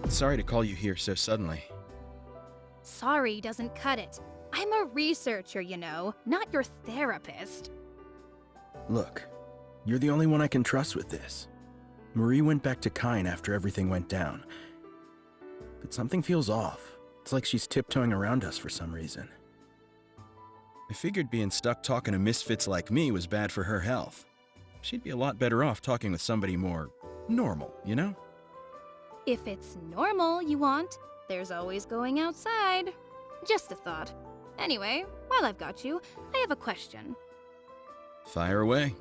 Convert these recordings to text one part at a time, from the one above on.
Sorry to call you here so suddenly. Sorry doesn't cut it. I'm a researcher, you know, not your therapist. Look, you're the only one I can trust with this. Marie went back to Kine after everything went down. But something feels off. It's like she's tiptoeing around us for some reason. I figured being stuck talking to misfits like me was bad for her health. She'd be a lot better off talking with somebody more normal, you know? If it's normal you want, there's always going outside. Just a thought. Anyway, while I've got you, I have a question. Fire away.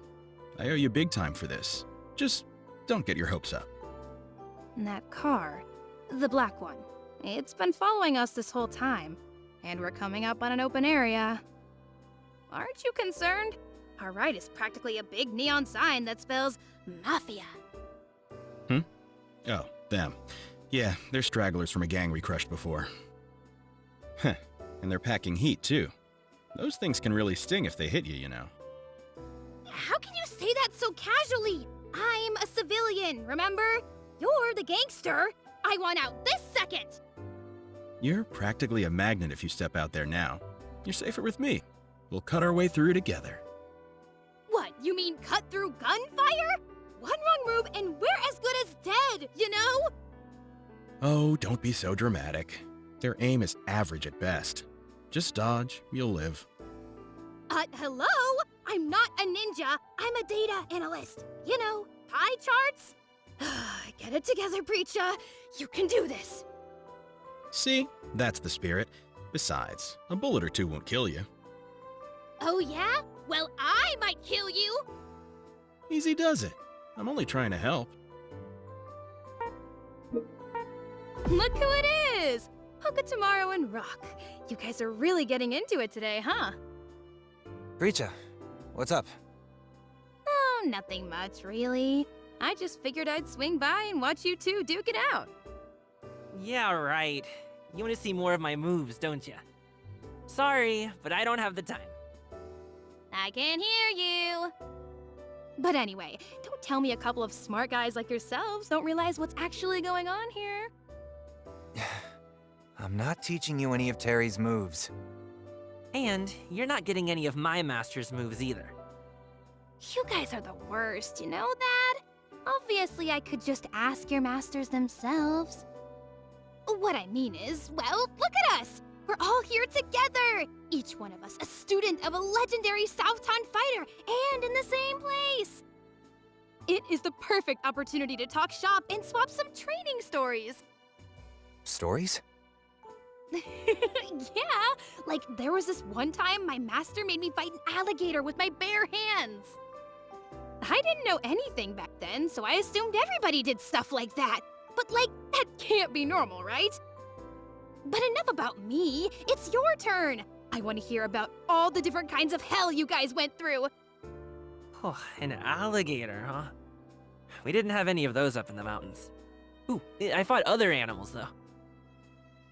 I owe you big time for this. Just don't get your hopes up. That car, the black one, it's been following us this whole time, and we're coming up on an open area. Aren't you concerned? Our ride is practically a big neon sign that spells Mafia. Oh, them. Yeah, they're stragglers from a gang we crushed before. Heh, and they're packing heat, too. Those things can really sting if they hit you, you know. How can you say that so casually? I'm a civilian, remember? You're the gangster. I want out this second. You're practically a magnet if you step out there now. You're safer with me. We'll cut our way through together. What, you mean cut through gunfire? One wrong move and we're as good as dead, you know? Oh, don't be so dramatic. Their aim is average at best. Just dodge, you'll live. Hello? I'm not a ninja. I'm a data analyst. You know, pie charts? Get it together, Preecha. You can do this. See? That's the spirit. Besides, a bullet or two won't kill you. Oh yeah? Well, I might kill you. Easy does it. I'm only trying to help. Look who it is! Hoka Tomorrow and Rock. You guys are really getting into it today, huh? Preecha, what's up? Oh, nothing much, really. I just figured I'd swing by and watch you two duke it out. Yeah, right. You want to see more of my moves, don't you? Sorry, but I don't have the time. I can hear you. But anyway, don't tell me a couple of smart guys like yourselves don't realize what's actually going on here. I'm not teaching you any of Terry's moves. And you're not getting any of my master's moves either. You guys are the worst, you know that? Obviously, I could just ask your masters themselves. What I mean is, well, look at us! We're all here together! Each one of us a student of a legendary Southtown fighter, and in the same place! It is the perfect opportunity to talk shop and swap some training stories. Stories? Yeah, like there was this one time my master made me fight an alligator with my bare hands. I didn't know anything back then, so I assumed everybody did stuff like that. But like, that can't be normal, right? But enough about me, it's your turn. I want to hear about all the different kinds of hell you guys went through. Oh, an alligator, huh? We didn't have any of those up in the mountains. Ooh, I fought other animals, though.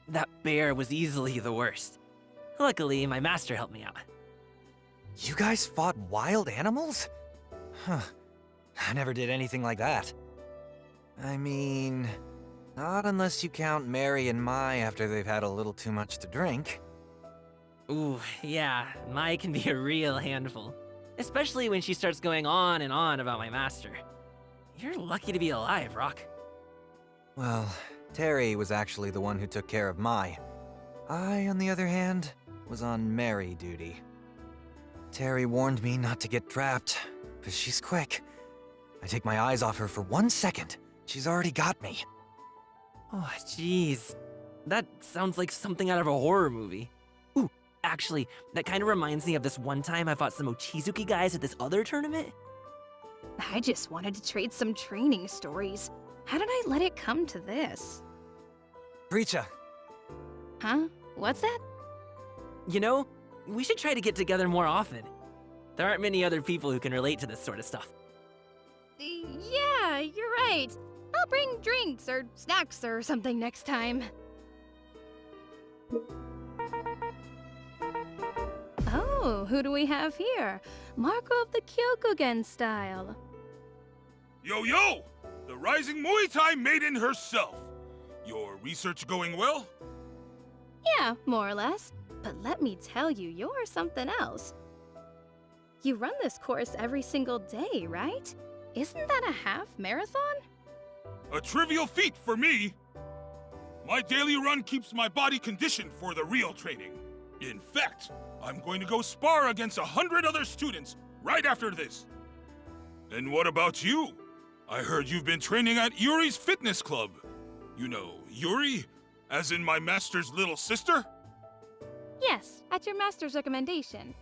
That bear was easily the worst. Luckily, my master helped me out. You guys fought wild animals? Huh. I never did anything like that. I mean, not unless you count Mary and Mai after they've had a little too much to drink. Ooh, yeah, Mai can be a real handful. Especially when she starts going on and on about my master. You're lucky to be alive, Rock. Well, Terry was actually the one who took care of Mai. I, on the other hand, was on Mary duty. Terry warned me not to get trapped, because she's quick. I take my eyes off her for 1 second. She's already got me. Oh, jeez. That sounds like something out of a horror movie. Ooh, actually, that kind of reminds me of this one time I fought some Mochizuki guys at this other tournament. I just wanted to trade some training stories. How did I let it come to this? Preecha, Huh? What's that? You know, we should try to get together more often. There aren't many other people who can relate to this sort of stuff. Yeah, you're right. I'll bring drinks or snacks or something next time. Oh, who do we have here? Marco of the Kyokugen style. Yo, yo! The rising Muay Thai maiden herself! Your research going well? Yeah, more or less. But let me tell you, you're something else. You run this course every single day, right? Isn't that a half marathon? A trivial feat for me! My daily run keeps my body conditioned for the real training. In fact, I'm going to go spar against 100 other students right after this. And what about you? I heard you've been training at Yuri's fitness club. You know, Yuri? As in my master's little sister? Yes, at your master's recommendation.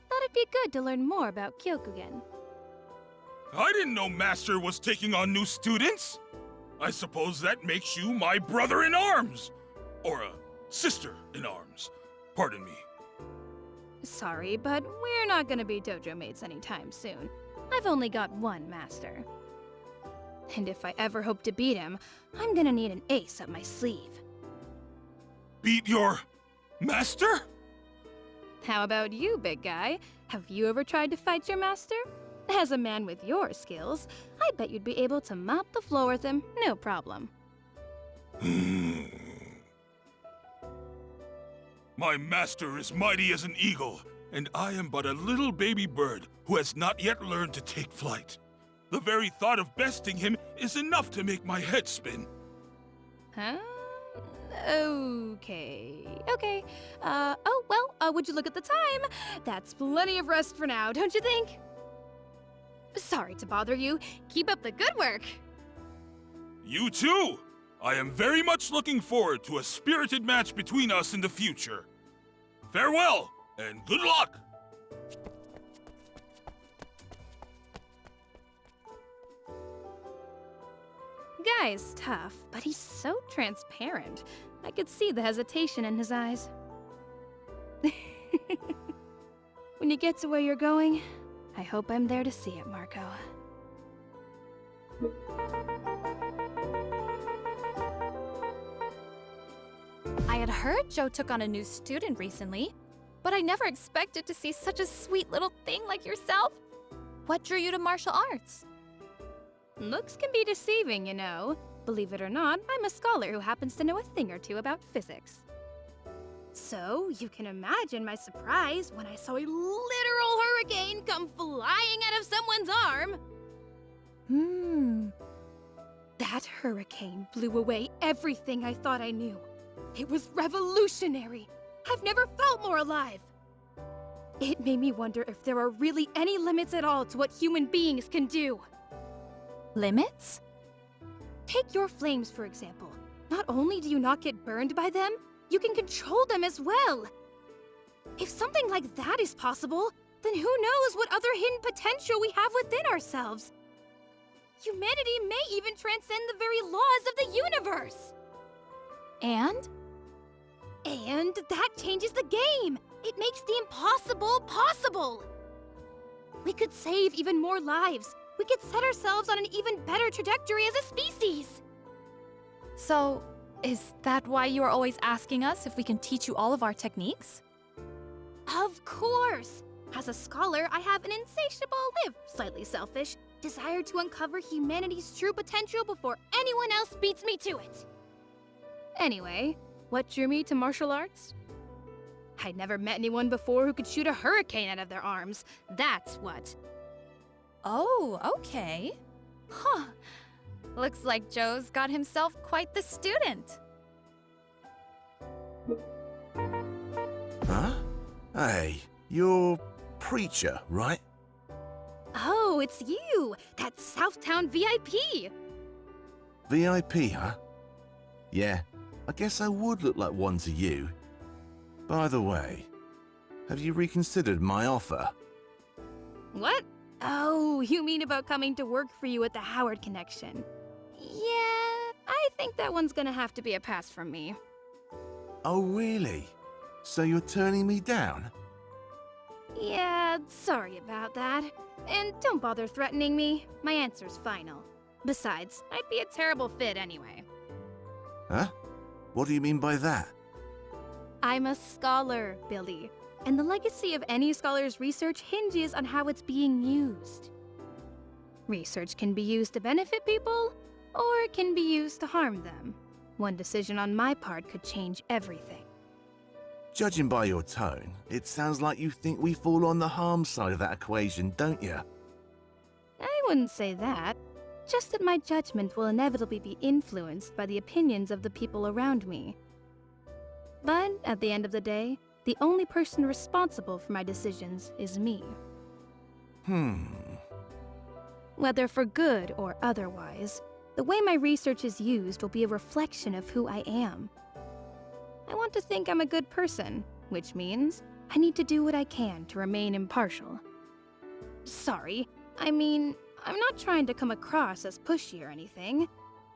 Thought it'd be good to learn more about Kyokugen. I didn't know Master was taking on new students. I suppose that makes you my brother in arms. Or a sister in arms. Pardon me. Sorry, but we're not gonna be dojo mates anytime soon. I've only got one master. And if I ever hope to beat him, I'm gonna need an ace up my sleeve. Beat your master? How about you, big guy? Have you ever tried to fight your master? As a man with your skills, I bet you'd be able to mop the floor with him, no problem. My master is mighty as an eagle, and I am but a little baby bird who has not yet learned to take flight. The very thought of besting him is enough to make my head spin. Huh? Okay. Would you look at the time? That's plenty of rest for now, don't you think? Sorry to bother you. Keep up the good work. You too! I am very much looking forward to a spirited match between us in the future. Farewell, and good luck! Guy's tough, but he's so transparent. I could see the hesitation in his eyes. When you get to where you're going, I hope I'm there to see it, Marco. I had heard Joe took on a new student recently, but I never expected to see such a sweet little thing like yourself. What drew you to martial arts? Looks can be deceiving, you know. Believe it or not, I'm a scholar who happens to know a thing or two about physics. So, you can imagine my surprise when I saw a literal hurricane come flying out of someone's arm. That hurricane blew away everything I thought I knew. It was revolutionary. I've never felt more alive. It made me wonder if there are really any limits at all to what human beings can do. Limits? Take your flames, for example. Not only do you not get burned by them, you can control them as well. If something like that is possible, then who knows what other hidden potential we have within ourselves? Humanity may even transcend the very laws of the universe. And? And that changes the game. It makes the impossible possible. We could save even more lives. We could set ourselves on an even better trajectory as a species. So, is that why you are always asking us if we can teach you all of our techniques? Of course! As a scholar, I have an insatiable, if slightly selfish, desire to uncover humanity's true potential before anyone else beats me to it. Anyway, what drew me to martial arts? I'd never met anyone before who could shoot a hurricane out of their arms. That's what. Oh, okay. Huh. Looks like Joe's got himself quite the student. Huh? Hey, you're Preecha, right? Oh, it's you! That Southtown VIP! VIP, huh? Yeah, I guess I would look like one to you. By the way, have you reconsidered my offer? What? Oh, you mean about coming to work for you at the Howard Connection. Yeah, I think that one's gonna have to be a pass from me. Oh, really? So you're turning me down? Yeah, sorry about that. And don't bother threatening me. My answer's final. Besides, I'd be a terrible fit anyway. Huh? What do you mean by that? I'm a scholar, Billy. And the legacy of any scholar's research hinges on how it's being used. Research can be used to benefit people, or it can be used to harm them. One decision on my part could change everything. Judging by your tone, it sounds like you think we fall on the harm side of that equation, don't you? I wouldn't say that. Just that my judgment will inevitably be influenced by the opinions of the people around me. But at the end of the day, the only person responsible for my decisions is me. Whether for good or otherwise, the way my research is used will be a reflection of who I am. I want to think I'm a good person, which means I need to do what I can to remain impartial. Sorry, I mean, I'm not trying to come across as pushy or anything.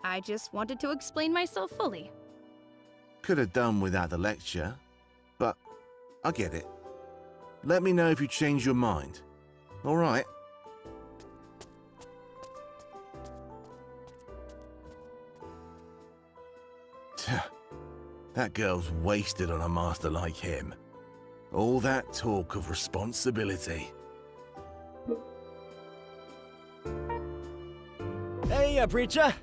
I just wanted to explain myself fully. Could have done without the lecture, but I get it. Let me know if you change your mind. All right? That girl's wasted on a master like him. All that talk of responsibility. Hey, Preecha!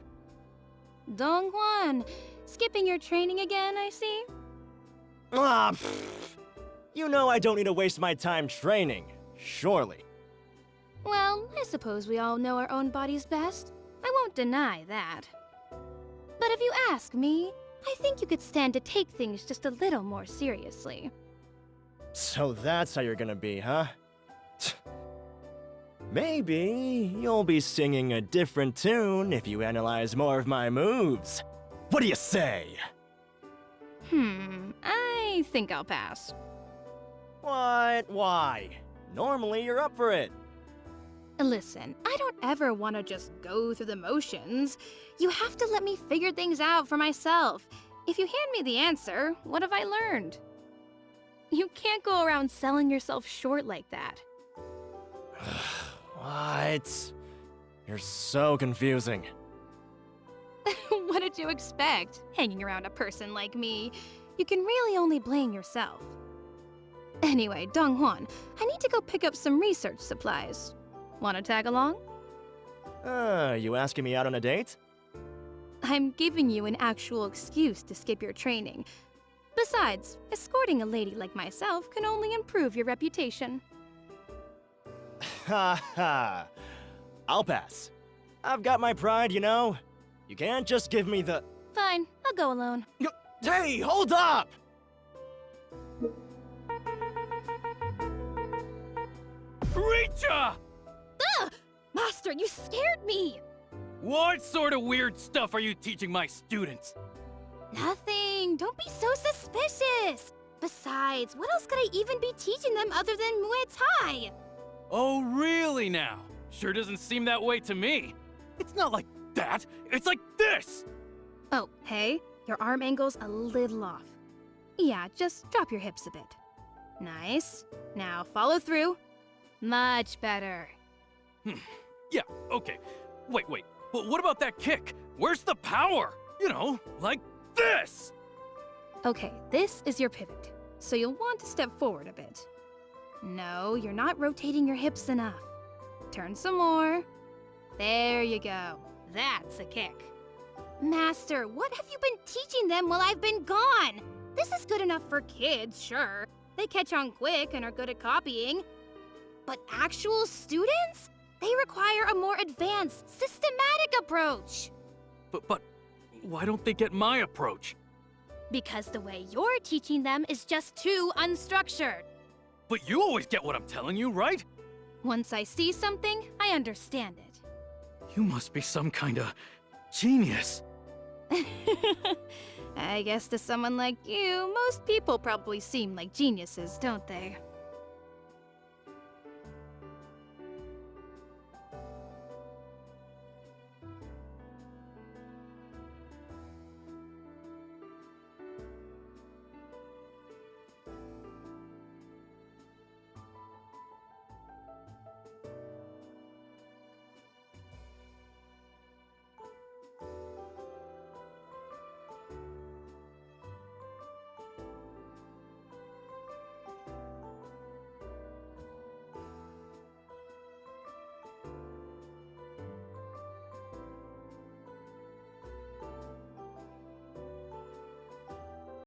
Dong Juan, skipping your training again, I see? Ah, you know I don't need to waste my time training, surely. Well, I suppose we all know our own bodies best. I won't deny that. But if you ask me, I think you could stand to take things just a little more seriously. So that's how you're gonna be, huh? Maybe you'll be singing a different tune if you analyze more of my moves. What do you say? I think I'll pass. What? Why? Normally you're up for it. Listen, I don't ever want to just go through the motions. You have to let me figure things out for myself. If you hand me the answer, what have I learned? You can't go around selling yourself short like that. What? You're so confusing. What did you expect, hanging around a person like me? You can really only blame yourself. Anyway, Dong Juan, I need to go pick up some research supplies. Wanna tag along? You asking me out on a date? I'm giving you an actual excuse to skip your training. Besides, escorting a lady like myself can only improve your reputation. Ha ha. I'll pass. I've got my pride, you know. You can't just give me the... Fine, I'll go alone. Hey, hold up! Preecha! Ugh! Master, you scared me! What sort of weird stuff are you teaching my students? Nothing. Don't be so suspicious. Besides, what else could I even be teaching them other than Muay Thai? Oh, really now? Sure doesn't seem that way to me. It's not like that. It's like this! Oh, hey, your arm angle's a little off. Yeah, just drop your hips a bit. Nice. Now follow through. Much better. Yeah, okay. Wait. But what about that kick? Where's the power? You know, like this! Okay, this is your pivot, so you'll want to step forward a bit. No, you're not rotating your hips enough. Turn some more. There you go. That's a kick. Master, what have you been teaching them while I've been gone? This is good enough for kids, sure. They catch on quick and are good at copying. But actual students? They require a more advanced, systematic approach. But why don't they get my approach? Because the way you're teaching them is just too unstructured. But you always get what I'm telling you, right? Once I see something, I understand it. You must be some kind of genius. I guess to someone like you, most people probably seem like geniuses, don't they?